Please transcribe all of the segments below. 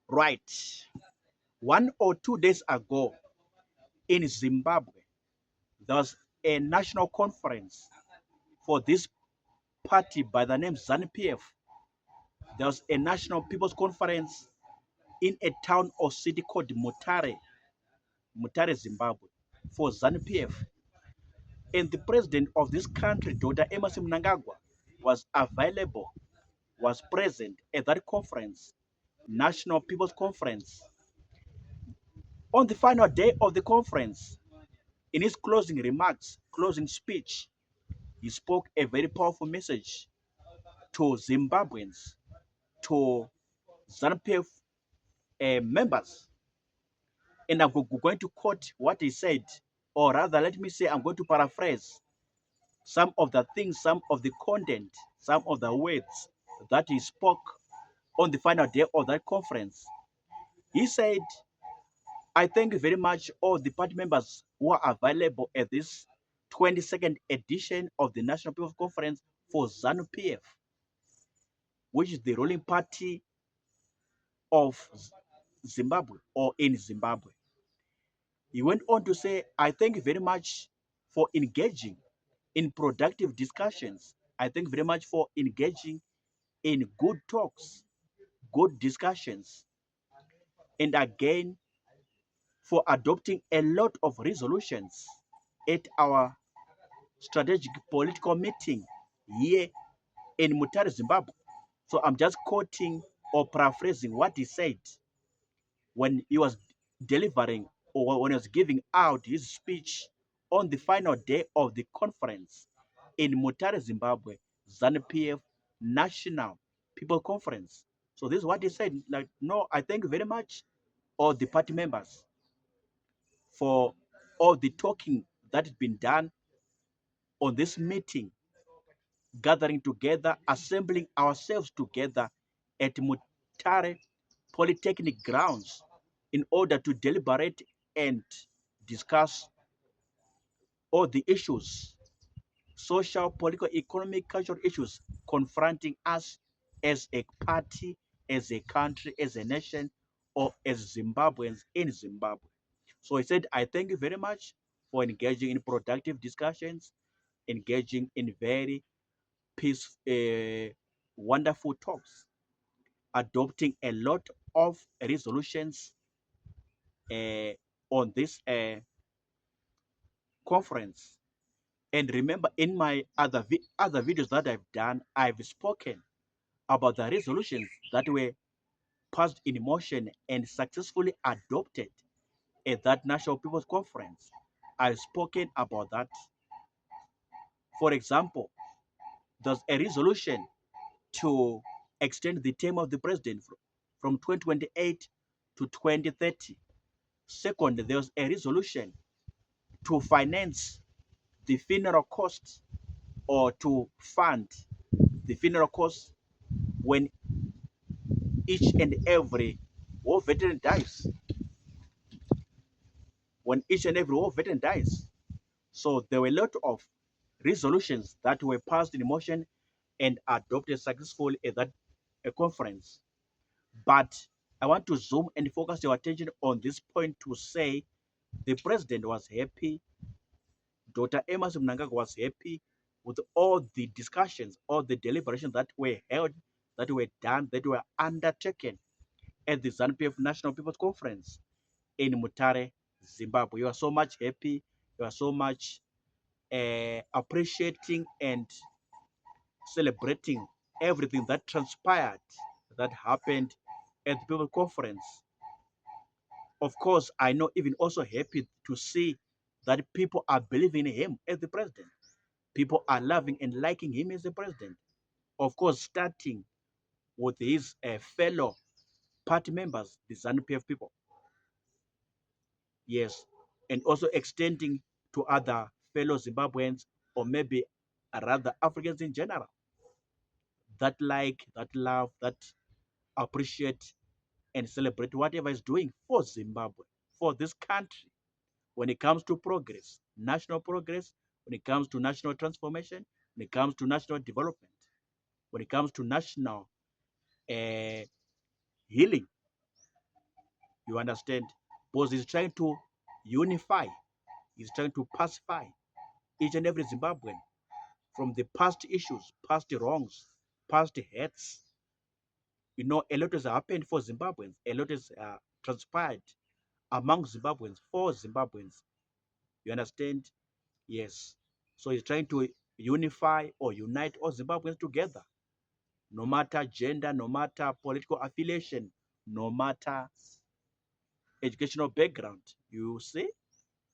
Right. 1 or 2 days ago in Zimbabwe, there was a national conference for this party by the name ZANU-PF. There was a national people's conference in a town or city called Mutare, Zimbabwe, for ZANU-PF. And the president of this country, Dr. Emerson Mnangagwa, was available, was present at that conference, National People's Conference. On the final day of the conference, in his closing remarks, closing speech, he spoke a very powerful message to Zimbabweans, to ZANU-PF members. And I'm going to quote what he said, or rather, let me say, I'm going to paraphrase some of the things, some of the content, some of the words that he spoke on the final day of that conference. He said, I thank you very much, all the party members who are available at this 22nd edition of the National People's Conference for ZANU-PF, which is the ruling party of Zimbabwe or in Zimbabwe. He went on to say, I thank you very much for engaging in productive discussions. I thank you very much for engaging in good talks, good discussions, and again for adopting a lot of resolutions at our strategic political meeting here in Mutare, Zimbabwe. So I'm just quoting or paraphrasing what he said when he was delivering or when he was giving out his speech on the final day of the conference in Mutare, Zimbabwe, ZANU-PF National People Conference. So this is what he said. Like, no, I thank you very much, all the party members, for all the talking that has been done on this meeting, gathering together, assembling ourselves together at Mutare Polytechnic grounds in order to deliberate and discuss all the issues, social, political, economic, cultural issues confronting us as a party, as a country, as a nation, or as Zimbabweans in Zimbabwe. So he said, I thank you very much for engaging in productive discussions, engaging in very peaceful, wonderful talks, adopting a lot of resolutions on this conference. And remember, in my other videos that I've done, I've spoken about the resolutions that were passed in motion and successfully adopted at that National People's Conference. I've spoken about that. For example, there's a resolution to extend the term of the president from 2028 to 2030. Second, there's a resolution to finance the funeral costs or to fund the funeral costs when each and every war veteran dies. When each and every war veteran dies. So there were a lot of resolutions that were passed in motion and adopted successfully at that conference. But I want to zoom and focus your attention on this point to say the president was happy, Dr. Emerson Mnangagwa was happy with all the discussions, all the deliberations that were held, that were done, that were undertaken at the ZANU-PF National People's Conference in Mutare, Zimbabwe. You are so much happy, you are so much appreciating and celebrating everything that transpired, that happened at the People Conference. Of course, I know even also happy to see that people are believing in him as the president. People are loving and liking him as the president. Of course, starting with his fellow party members, the ZANU-PF people. Yes, and also extending to other fellow Zimbabweans or maybe rather Africans in general that like, that love, that appreciate and celebrate whatever is doing for Zimbabwe, for this country, when it comes to progress, national progress, when it comes to national transformation, when it comes to national development, when it comes to national uh, healing. You understand? Because he's trying to unify, he's trying to pacify each and every Zimbabwean from the past issues, past wrongs, past hurts. You know, a lot has happened for Zimbabweans, a lot has transpired among Zimbabweans, for Zimbabweans. You understand? Yes. So he's trying to unify or unite all Zimbabweans together, no matter gender, no matter political affiliation, no matter educational background. You see,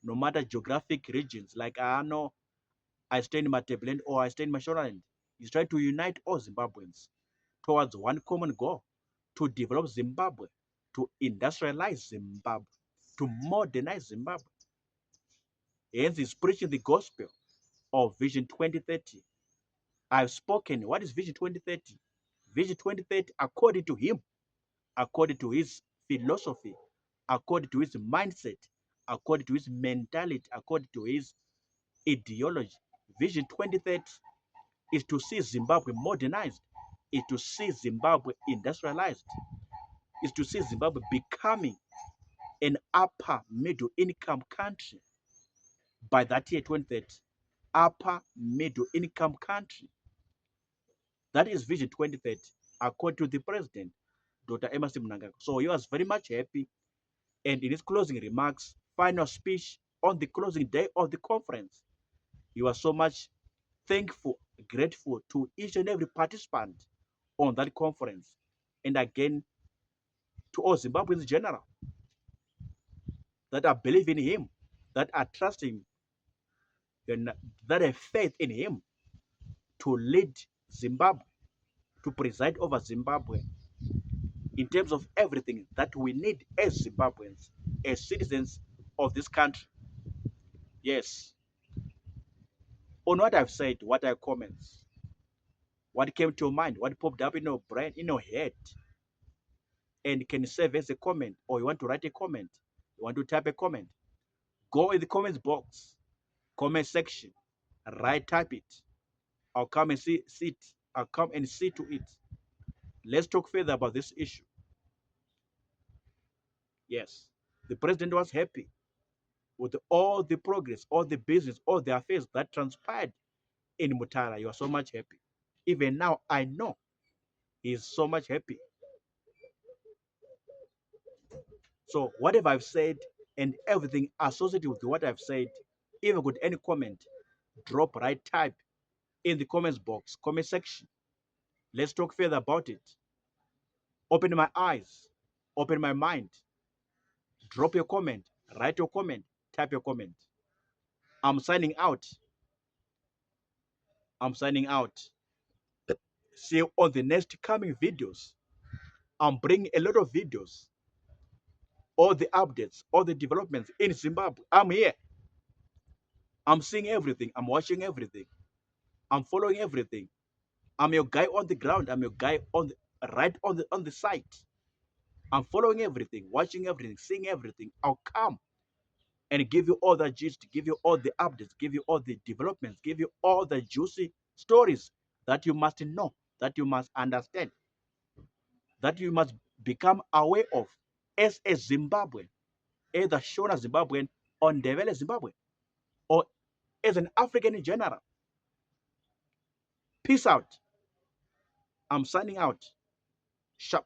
no matter geographic regions. Like I know I stay in Matabeleland or I stay in Mashonaland. He's trying to unite all Zimbabweans towards one common goal: to develop Zimbabwe, to industrialize Zimbabwe, to modernize Zimbabwe. Hence, he's preaching the gospel of Vision 2030. I've spoken. What is Vision 2030? Vision 2030, according to him, according to his philosophy, according to his mindset, according to his mentality, according to his ideology. Vision 2030 is to see Zimbabwe modernized, is to see Zimbabwe industrialized, is to see Zimbabwe becoming an upper middle income country by that year 2030. Upper middle income country. That is Vision 2030, according to the president, Dr. Emerson Mnangagwa. So he was very much happy. And in his closing remarks, final speech on the closing day of the conference, he was so much thankful, grateful to each and every participant on that conference. And again, to all Zimbabweans in general that are believing in him, that are trusting, and that have faith in him to lead Zimbabwe, to preside over Zimbabwe in terms of everything that we need as Zimbabweans, as citizens of this country. Yes. On what I've said, what are your comments? What came to your mind? What popped up in your brain, in your head? And can serve as a comment, or you want to write a comment, you want to type a comment, go in the comments box, comment section, type it. I'll come and see it. I'll come and see to it. Let's talk further about this issue. Yes, the president was happy with all the progress, all the business, all the affairs that transpired in Mutara. You are so much happy. Even now, I know he's so much happy. So whatever I've said and everything associated with what I've said, even with any comment, drop type in the comments box, comment section. Let's talk further about it. Open my eyes, open my mind. Drop your comment, write your comment, type your comment. I'm signing out. I'm signing out. See you on the next coming videos. I'm bringing a lot of videos, all the updates, all the developments in Zimbabwe. I'm here. I'm seeing everything. I'm watching everything. I'm following everything. I'm your guy on the ground. I'm your guy on the on the site. I'm following everything, watching everything, seeing everything. I'll come and give you all the gist, give you all the updates, give you all the developments, give you all the juicy stories that you must know, that you must understand, that you must become aware of as a Zimbabwean, either shown as Zimbabwean or Ndebele Zimbabwe, or as an African in general. Peace out. I'm signing out. Sharp.